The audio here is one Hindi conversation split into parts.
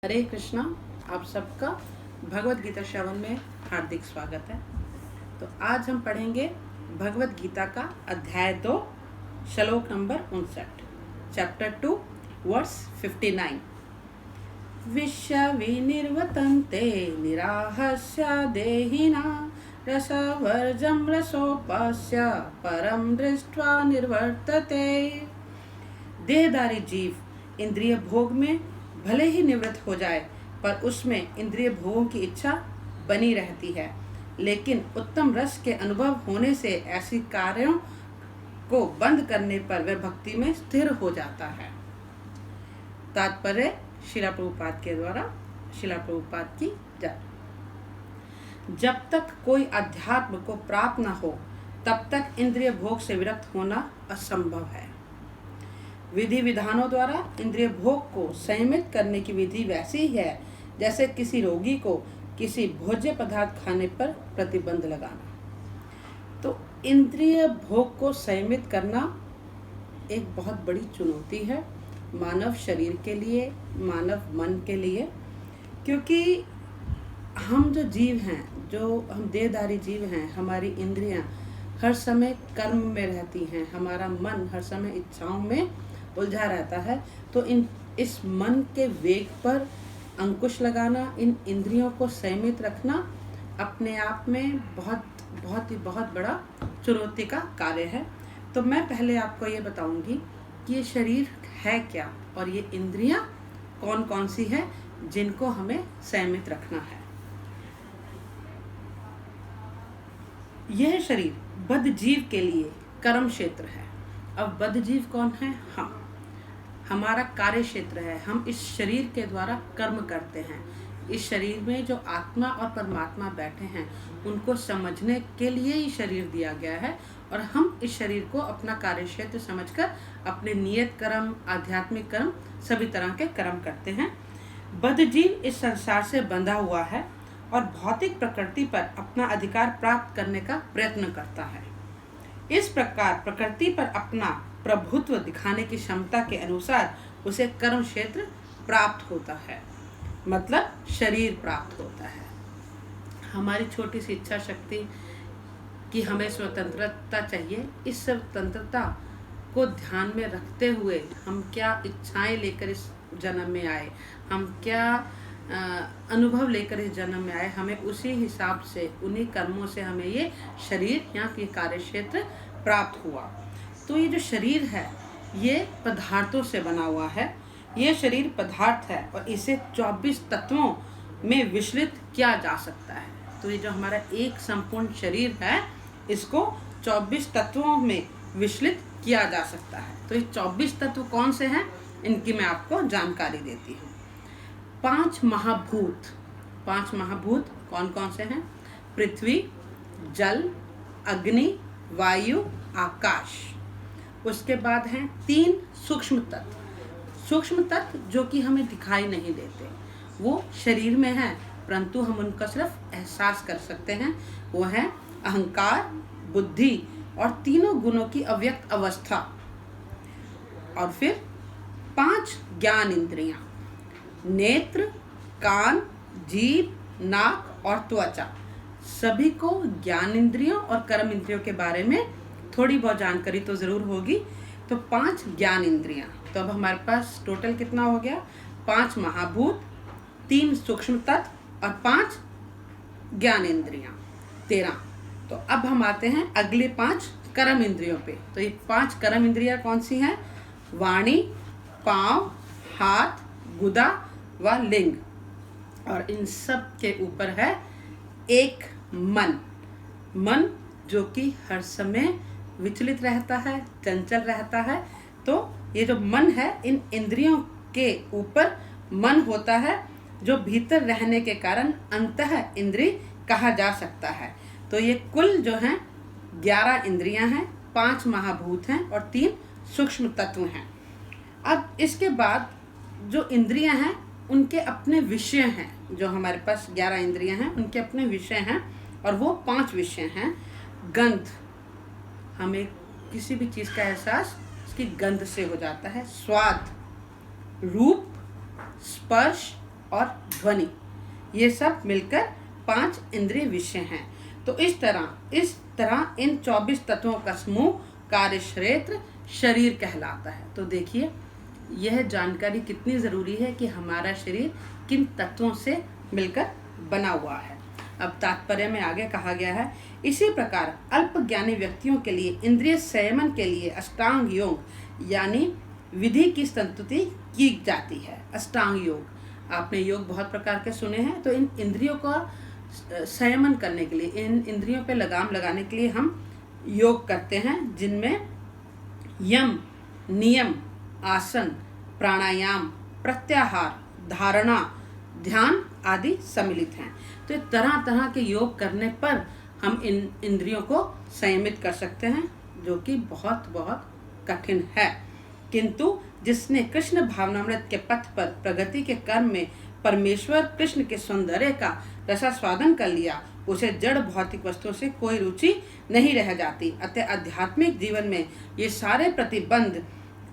हरे कृष्णा। आप सबका भगवत गीता श्रवण में हार्दिक स्वागत है। तो आज हम पढ़ेंगे भगवत गीता का अध्याय 2 श्लोक नंबर 59, चैप्टर 2 वर्स 59। विश्वविनिर्वतन्ते निराहस्य देहिना रसवर्जं रसोपस्य परम दृष्ट्वा निर्वर्तते। देहधारी जीव इंद्रिय भोग में भले ही निवृत्त हो जाए, पर उसमें इंद्रिय भोगों की इच्छा बनी रहती है। लेकिन उत्तम रस के अनुभव होने से ऐसी कार्यों को बंद करने पर वह भक्ति में स्थिर हो जाता है। तात्पर्य श्रील प्रभुपाद के द्वारा। श्रील प्रभुपाद की जय। जब तक कोई अध्यात्म को प्राप्त न हो, तब तक इंद्रिय भोग से विरक्त होना असंभव है। विधि विधानों द्वारा इंद्रिय भोग को संयमित करने की विधि वैसी ही है जैसे किसी रोगी को किसी भोज्य पदार्थ खाने पर प्रतिबंध लगाना। तो इंद्रिय भोग को संयमित करना एक बहुत बड़ी चुनौती है मानव शरीर के लिए, मानव मन के लिए। क्योंकि हम जो जीव हैं, जो हम देहधारी जीव हैं, हमारी इंद्रियां हर समय कर्म में रहती हैं, हमारा मन हर समय इच्छाओं में उलझा रहता है। तो इस मन के वेग पर अंकुश लगाना, इन इंद्रियों को संयमित रखना अपने आप में बहुत बड़ा चुनौती का कार्य है। तो मैं पहले आपको ये बताऊंगी कि ये शरीर है क्या और ये इंद्रियां कौन कौन सी है जिनको हमें संयमित रखना है। यह शरीर बद्ध जीव के लिए कर्म क्षेत्र है। अब बद्ध जीव कौन है? हमारा कार्य क्षेत्र है। हम इस शरीर के द्वारा कर्म करते हैं। इस शरीर में जो आत्मा और परमात्मा बैठे हैं, उनको समझने के लिए ही शरीर दिया गया है और हम इस शरीर को अपना कार्य क्षेत्र समझकर अपने नियत कर्म, आध्यात्मिक कर्म, सभी तरह के कर्म करते हैं। बद्ध जीव इस संसार से बंधा हुआ है और भौतिक प्रकृति पर अपना अधिकार प्राप्त करने का प्रयत्न करता है। इस प्रकार प्रकृति पर अपना प्रभुत्व दिखाने की क्षमता के अनुसार उसे कर्म क्षेत्र प्राप्त होता है, मतलब शरीर प्राप्त होता है। हमारी छोटी सी इच्छा शक्ति कि हमें स्वतंत्रता चाहिए, इस स्वतंत्रता को ध्यान में रखते हुए हम क्या इच्छाएं लेकर इस जन्म में आए, हम क्या अनुभव लेकर इस जन्म में आए, हमें उसी हिसाब से, उन्हीं कर्मों से हमें ये शरीर या फिर कार्य क्षेत्र प्राप्त हुआ। तो ये जो शरीर है ये पदार्थों से बना हुआ है। ये शरीर पदार्थ है और इसे 24 तत्वों में विचलित किया जा सकता है। तो ये जो हमारा एक संपूर्ण शरीर है, इसको 24 तत्वों में विचलित किया जा सकता है। तो ये 24 तत्व कौन से हैं, इनकी मैं आपको जानकारी देती हूँ। 5 महाभूत कौन कौन से हैं? पृथ्वी, जल, अग्नि, वायु, आकाश। उसके बाद हैं 3 सूक्ष्म तत्व जो कि हमें दिखाई नहीं देते, वो शरीर में हैं परंतु हम उनका सिर्फ एहसास कर सकते हैं। वो है अहंकार, बुद्धि और तीनों गुणों की अव्यक्त अवस्था। और फिर 5 ज्ञान इंद्रियां, नेत्र, कान, जीभ, नाक और त्वचा। सभी को ज्ञान इंद्रियों और कर्म इंद्रियों के बारे में थोड़ी बहुत जानकारी तो जरूर होगी। तो 5 ज्ञान इंद्रियां। तो अब हमारे पास टोटल कितना हो गया? 5 महाभूत, 3 सूक्ष्म तत्व और 5 ज्ञान इंद्रियां, 13। तो अब हम आते हैं अगले 5 कर्म इंद्रियों पे। तो ये 5 कर्म इंद्रियां कौन सी हैं? वाणी, पांव, हाथ, गुदा व लिंग। और इन सब के ऊपर है एक मन जो कि हर समय विचलित रहता है, चंचल रहता है। तो ये जो मन है, इन इंद्रियों के ऊपर मन होता है, जो भीतर रहने के कारण अंतः इंद्रिय कहा जा सकता है। तो ये कुल जो हैं 11 इंद्रियां हैं, 5 महाभूत हैं और 3 सूक्ष्म तत्व हैं। अब इसके बाद जो इंद्रियां हैं उनके अपने विषय हैं। जो हमारे पास 11 इंद्रियां हैं उनके अपने विषय हैं और वो 5 विषय हैं। गंध, हमें किसी भी चीज़ का एहसास उसकी गंध से हो जाता है। स्वाद, रूप, स्पर्श, और ध्वनि, ये सब मिलकर 5 इंद्रिय विषय हैं। तो इस तरह इन 24 तत्वों का समूह कार्य क्षेत्र शरीर कहलाता है। तो देखिए यह जानकारी कितनी ज़रूरी है कि हमारा शरीर किन तत्वों से मिलकर बना हुआ है। अब तात्पर्य में आगे कहा गया है, इसी प्रकार अल्पज्ञानी व्यक्तियों के लिए इंद्रिय संयमन के लिए अष्टांग योग यानी विधि की संस्तुति की जाती है। अष्टांग योग, आपने योग बहुत प्रकार के सुने हैं। तो इन इंद्रियों का संयमन करने के लिए, इन इंद्रियों पे लगाम लगाने के लिए हम योग करते हैं, जिनमें यम, नियम, आसन, प्राणायाम, प्रत्याहार, धारणा, ध्यान आदि सम्मिलित हैं। तो तरह तरह के योग करने पर हम इन इंद्रियों को संयमित कर सकते हैं, जो कि बहुत बहुत कठिन है। किंतु जिसने कृष्ण भावनामृत के पथ पर प्रगति के कर्म में परमेश्वर कृष्ण के सौंदर्य का रसास्वादन कर लिया, उसे जड़ भौतिक वस्तुओं से कोई रुचि नहीं रह जाती। अतः आध्यात्मिक जीवन में ये सारे प्रतिबंध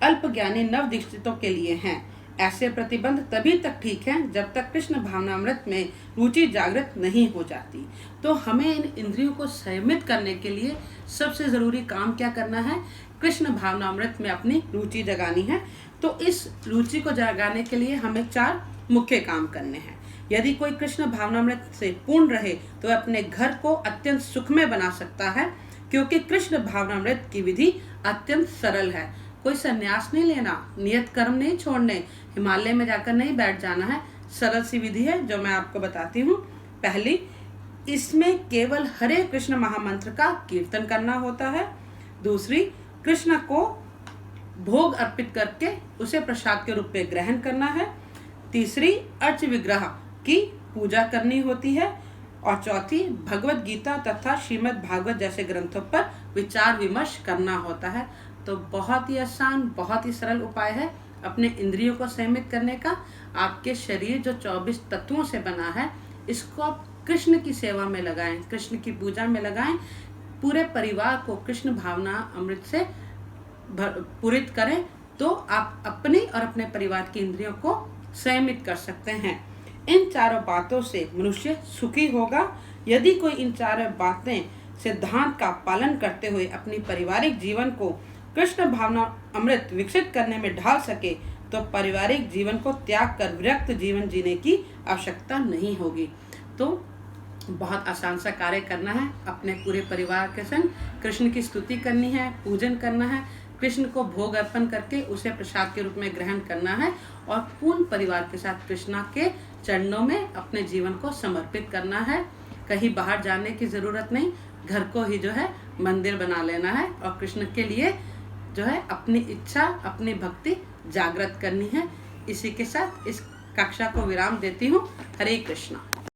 अल्पज्ञानी नवदीक्षितों के लिए हैं। ऐसे प्रतिबंध तभी तक ठीक हैं जब तक कृष्ण भावनामृत में रुचि जागृत नहीं हो जाती। तो हमें इन इंद्रियों को संयमित करने के लिए सबसे ज़रूरी काम क्या करना है? कृष्ण भावनामृत में अपनी रुचि जगानी है। तो इस रुचि को जगाने के लिए हमें 4 मुख्य काम करने हैं। यदि कोई कृष्ण भावनामृत से पूर्ण रहे तो अपने घर को अत्यंत सुखमय बना सकता है, क्योंकि कृष्ण भावनामृत की विधि अत्यंत सरल है। कोई संन्यास नहीं लेना, नियत कर्म नहीं छोड़ने, हिमालय में जाकर नहीं बैठ जाना है। सरल सी विधि है जो मैं आपको बताती हूँ। पहली, इसमें केवल हरे कृष्ण महामंत्र का कीर्तन करना होता है। दूसरी, कृष्ण को भोग अर्पित करके उसे प्रसाद के रूप में ग्रहण करना है। तीसरी, अर्च विग्रह की पूजा करनी होती है। और चौथी, भगवत गीता तथा श्रीमद् भागवत जैसे ग्रंथों पर विचार विमर्श करना होता है। तो बहुत ही आसान, बहुत ही सरल उपाय है अपने इंद्रियों को संयमित करने का। आपके शरीर जो 24 तत्वों से बना है, इसको आप कृष्ण की सेवा में लगाएं, कृष्ण की पूजा में लगाएं। पूरे परिवार को कृष्ण भावना अमृत से पूरित करें, तो आप अपनी और अपने परिवार की इंद्रियों को संयमित कर सकते हैं। इन चारों बातों से मनुष्य सुखी होगा। यदि कोई इन चारों बातें सिद्धांत का पालन करते हुए अपनी पारिवारिक जीवन को कृष्ण भावना अमृत विकसित करने में ढाल सके, तो पारिवारिक जीवन को त्याग कर विरक्त जीवन जीने की आवश्यकता नहीं होगी। तो बहुत आसान सा कार्य करना है, अपने पूरे परिवार के संग कृष्ण की स्तुति करनी है, पूजन करना है, कृष्ण को भोग अर्पण करके उसे प्रसाद के रूप में ग्रहण करना है और पूर्ण परिवार के साथ कृष्णा के चरणों में अपने जीवन को समर्पित करना है। कहीं बाहर जाने की ज़रूरत नहीं, घर को ही जो है मंदिर बना लेना है और कृष्ण के लिए जो है अपनी इच्छा, अपनी भक्ति जागृत करनी है। इसी के साथ इस कक्षा को विराम देती हूँ। हरे कृष्णा।